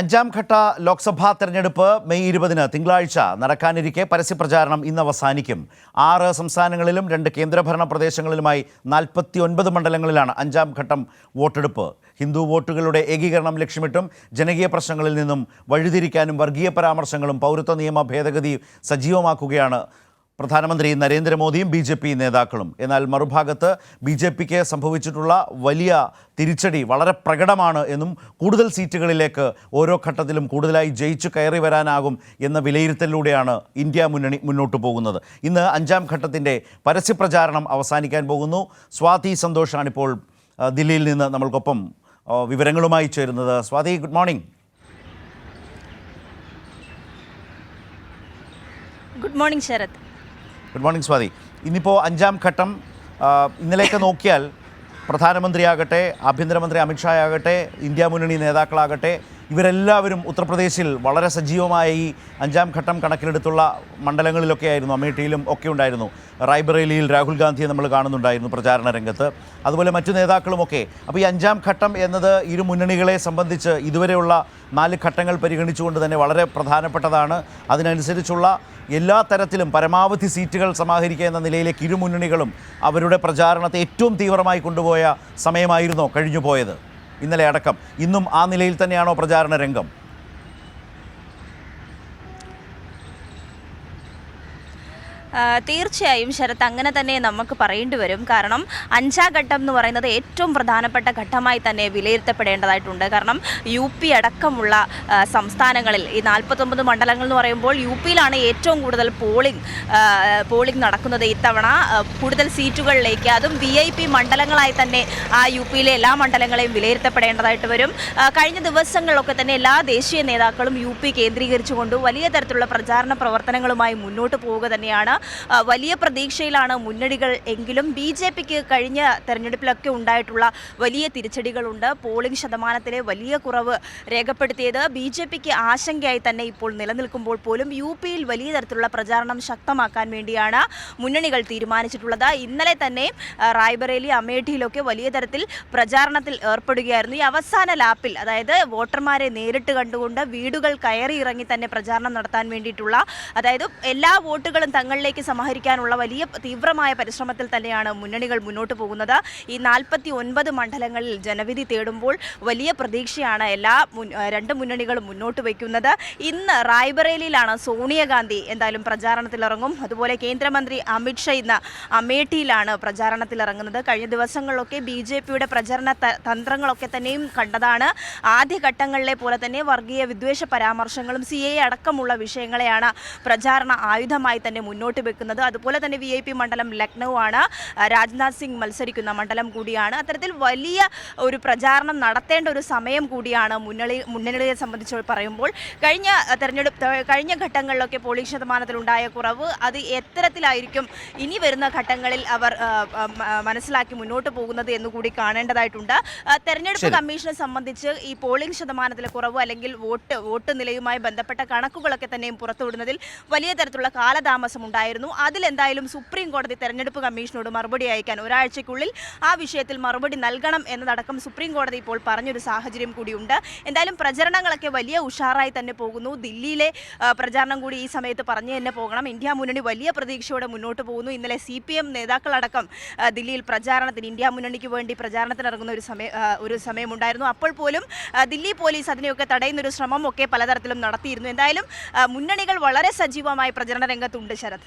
അഞ്ചാം ഘട്ട ലോക്സഭാ തെരഞ്ഞെടുപ്പ് മെയ് 20 തിങ്കളാഴ്ച നടക്കാനിരിക്കെ പരസ്യപ്രചാരണം ഇന്ന് അവസാനിക്കും. 6 സംസ്ഥാനങ്ങളിലും 2 കേന്ദ്രഭരണ പ്രദേശങ്ങളിലുമായി 49 മണ്ഡലങ്ങളിലാണ് അഞ്ചാം ഘട്ടം വോട്ടെടുപ്പ്. ഹിന്ദു വോട്ടുകളുടെ ഏകീകരണം ലക്ഷ്യമിട്ടും ജനകീയ പ്രശ്നങ്ങളിൽ നിന്നും വഴിതിരിക്കാനും വർഗീയ പരാമർശങ്ങളും പൗരത്വ നിയമ ഭേദഗതി സജീവമാക്കുകയാണ് പ്രധാനമന്ത്രി നരേന്ദ്രമോദിയും BJP നേതാക്കളും. എന്നാൽ മറുഭാഗത്ത് BJPക്ക് സംഭവിച്ചിട്ടുള്ള വലിയ തിരിച്ചടി വളരെ പ്രകടമാണ് എന്നും കൂടുതൽ സീറ്റുകളിലേക്ക് ഓരോ ഘട്ടത്തിലും കൂടുതലായി ജയിച്ചു കയറി വരാനാകും എന്ന വിലയിരുത്തലിലൂടെയാണ് ഇന്ത്യ മുന്നണി മുന്നോട്ട് പോകുന്നത്. ഇന്ന് അഞ്ചാം ഘട്ടത്തിൻ്റെ പരസ്യപ്രചാരണം അവസാനിക്കാൻ പോകുന്നു. സ്വാതി സന്തോഷാണിപ്പോൾ ദില്ലിയിൽ നിന്ന് നമ്മൾക്കൊപ്പം വിവരങ്ങളുമായി ചേരുന്നത്. Swathi, good morning. Good morning Sharath. Good morning Swathi. ഇന്നിപ്പോൾ അഞ്ചാം ഘട്ടം ഇന്നലെയൊക്കെ നോക്കിയാൽ പ്രധാനമന്ത്രിയാകട്ടെ, ആഭ്യന്തരമന്ത്രി അമിത്ഷാ ആകട്ടെ, ഇന്ത്യ മുന്നണി നേതാക്കളാകട്ടെ, ഇവരെല്ലാവരും ഉത്തർപ്രദേശിൽ വളരെ സജീവമായ ഈ അഞ്ചാം ഘട്ടം കണക്കിലെടുത്തുള്ള മണ്ഡലങ്ങളിലൊക്കെ ആയിരുന്നു. അമേഠിയിലും ഒക്കെ ഉണ്ടായിരുന്നു. റായ്ബറേലിയിൽ രാഹുൽ ഗാന്ധിയെ നമ്മൾ കാണുന്നുണ്ടായിരുന്നു പ്രചാരണ രംഗത്ത്, അതുപോലെ മറ്റു നേതാക്കളുമൊക്കെ. അപ്പോൾ ഈ അഞ്ചാം ഘട്ടം എന്നത് ഇരു മുന്നണികളെ സംബന്ധിച്ച് ഇതുവരെയുള്ള 4 ഘട്ടങ്ങൾ പരിഗണിച്ചുകൊണ്ട് തന്നെ വളരെ പ്രധാനപ്പെട്ടതാണ്. അതിനനുസരിച്ചുള്ള എല്ലാ തരത്തിലും പരമാവധി സീറ്റുകൾ സമാഹരിക്കുക എന്ന നിലയിലേക്ക് ഇരു മുന്നണികളും അവരുടെ പ്രചാരണത്തെ ഏറ്റവും തീവ്രമായി കൊണ്ടുപോയ സമയമായിരുന്നോ കഴിഞ്ഞു പോയത്? ഇന്നലെ അടക്കം ഇന്നും ആ നിലയിൽ തന്നെയാണോ പ്രചാരണ രംഗം? തീർച്ചയായും ശരത്, അങ്ങനെ തന്നെ നമുക്ക് പറയേണ്ടി വരും. കാരണം അഞ്ചാം ഘട്ടം എന്ന് പറയുന്നത് ഏറ്റവും പ്രധാനപ്പെട്ട ഘട്ടമായി തന്നെ വിലയിരുത്തപ്പെടേണ്ടതായിട്ടുണ്ട്. കാരണം UP അടക്കമുള്ള സംസ്ഥാനങ്ങളിൽ ഈ 49 മണ്ഡലങ്ങൾ എന്ന് പറയുമ്പോൾ UPയിലാണ് ഏറ്റവും കൂടുതൽ പോളിംഗ് നടക്കുന്നത് ഇത്തവണ. കൂടുതൽ സീറ്റുകളിലേക്ക്, അതും VIP മണ്ഡലങ്ങളായി തന്നെ ആ UPയിലെ എല്ലാ മണ്ഡലങ്ങളെയും വിലയിരുത്തപ്പെടേണ്ടതായിട്ട് വരും. കഴിഞ്ഞ ദിവസങ്ങളിലൊക്കെ തന്നെ എല്ലാ ദേശീയ നേതാക്കളും UP കേന്ദ്രീകരിച്ചുകൊണ്ട് വലിയ തരത്തിലുള്ള പ്രചാരണ പ്രവർത്തനങ്ങളുമായി മുന്നോട്ട് പോവുക തന്നെയാണ്. വലിയ പ്രതീക്ഷയിലാണ് മുന്നണികൾ. എങ്കിലും BJPക്ക് കഴിഞ്ഞ തെരഞ്ഞെടുപ്പിലൊക്കെ ഉണ്ടായിട്ടുള്ള വലിയ തിരിച്ചടികളുണ്ട്. പോളിംഗ് ശതമാനത്തിലെ വലിയ കുറവ് രേഖപ്പെടുത്തിയത് BJPക്ക് ആശങ്കയായി തന്നെ ഇപ്പോൾ നിലനിൽക്കുമ്പോൾ പോലും UPയിൽ വലിയ തരത്തിലുള്ള പ്രചാരണം ശക്തമാക്കാൻ വേണ്ടിയാണ് മുന്നണികൾ തീരുമാനിച്ചിട്ടുള്ളത്. ഇന്നലെ തന്നെ റായ്ബറേലി, അമേഠിയിലൊക്കെ വലിയ തരത്തിൽ പ്രചാരണത്തിൽ ഏർപ്പെടുകയായിരുന്നു. ഈ അവസാന ലാപ്പിൽ, അതായത് വോട്ടർമാരെ നേരിട്ട് കണ്ടുകൊണ്ട് വീടുകൾ കയറി ഇറങ്ങി തന്നെ പ്രചാരണം നടത്താൻ വേണ്ടിയിട്ടുള്ള, അതായത് എല്ലാ വോട്ടുകളും തങ്ങളിലേക്ക് സമാഹരിക്കാനുള്ള വലിയ തീവ്രമായ പരിശ്രമത്തിൽ തന്നെയാണ് മുന്നണികൾ മുന്നോട്ട് പോകുന്നത്. ഈ 49 മണ്ഡലങ്ങളിൽ ജനവിധി തേടുമ്പോൾ വലിയ പ്രതീക്ഷയാണ് രണ്ട് മുന്നണികളും മുന്നോട്ട് വയ്ക്കുന്നത്. ഇന്ന് റായ്ബറേലിയിലാണ് സോണിയാഗാന്ധി എന്തായാലും പ്രചാരണത്തിലിറങ്ങും. അതുപോലെ കേന്ദ്രമന്ത്രി അമിത്ഷാ ഇന്ന് അമേഠിയിലാണ് പ്രചാരണത്തിലിറങ്ങുന്നത്. കഴിഞ്ഞ ദിവസങ്ങളിലൊക്കെ BJPയുടെ പ്രചരണ തന്ത്രങ്ങളൊക്കെ തന്നെയും കണ്ടതാണ്. ആദ്യഘട്ടങ്ങളിലെ പോലെ തന്നെ വർഗീയ വിദ്വേഷ പരാമർശങ്ങളും CAA അടക്കമുള്ള വിഷയങ്ങളെയാണ് പ്രചാരണ ആയുധമായി തന്നെ മുന്നോട്ട് വെക്കുന്നത്. അതുപോലെ തന്നെ VIP മണ്ഡലം ലക്നൗ ആണ്. രാജ്നാഥ് സിംഗ് മത്സരിക്കുന്ന മണ്ഡലം കൂടിയാണ്. അത്തരത്തിൽ വലിയ ഒരു പ്രചാരണം നടത്തേണ്ട ഒരു സമയം കൂടിയാണ് മുന്നണിയെ സംബന്ധിച്ച് പറയുമ്പോൾ. കഴിഞ്ഞ ഘട്ടങ്ങളിലൊക്കെ പോളിംഗ് ശതമാനത്തിലുണ്ടായ കുറവ്, അത് എത്തരത്തിലായിരിക്കും ഇനി വരുന്ന ഘട്ടങ്ങളിൽ അവർ മനസ്സിലാക്കി മുന്നോട്ട് പോകുന്നത് എന്നുകൂടി കാണേണ്ടതായിട്ടുണ്ട്. തെരഞ്ഞെടുപ്പ് കമ്മീഷനെ സംബന്ധിച്ച് ഈ പോളിംഗ് ശതമാനത്തിലെ കുറവ് അല്ലെങ്കിൽ വോട്ട് നിലയുമായി ബന്ധപ്പെട്ട കണക്കുകളൊക്കെ തന്നെയും പുറത്തുവിടുന്നതിൽ വലിയ തരത്തിലുള്ള കാലതാമസം ഉണ്ടായിരുന്നു. അതിലെന്തായാലും സുപ്രീം കോടതി തെരഞ്ഞെടുപ്പ് കമ്മീഷനോട് മറുപടി അയക്കാൻ ഒരാഴ്ചയ്ക്കുള്ളിൽ ആ വിഷയത്തിൽ മറുപടി നൽകണം എന്നതടക്കം സുപ്രീം കോടതി ഇപ്പോൾ പറഞ്ഞൊരു സാഹചര്യം കൂടിയുണ്ട്. എന്തായാലും പ്രചരണങ്ങളൊക്കെ വലിയ ഉഷാറായി തന്നെ പോകുന്നു. ദില്ലിയിലെ പ്രചാരണം കൂടി ഈ സമയത്ത് പറഞ്ഞു തന്നെ പോകണം. ഇന്ത്യ മുന്നണി വലിയ പ്രതീക്ഷയോടെ മുന്നോട്ട് പോകുന്നു. ഇന്നലെ CPM നേതാക്കളടക്കം ദില്ലിയിൽ പ്രചാരണത്തിന്, ഇന്ത്യ മുന്നണിക്ക് വേണ്ടി പ്രചാരണത്തിനിറങ്ങുന്ന ഒരു സമയമുണ്ടായിരുന്നു. അപ്പോൾ പോലും ദില്ലി പോലീസ് അതിനെയൊക്കെ തടയുന്നൊരു ശ്രമമൊക്കെ പലതരത്തിലും നടത്തിയിരുന്നു. എന്തായാലും മുന്നണികൾ വളരെ സജീവമായി പ്രചരണ രംഗത്തുണ്ട് ശരത്.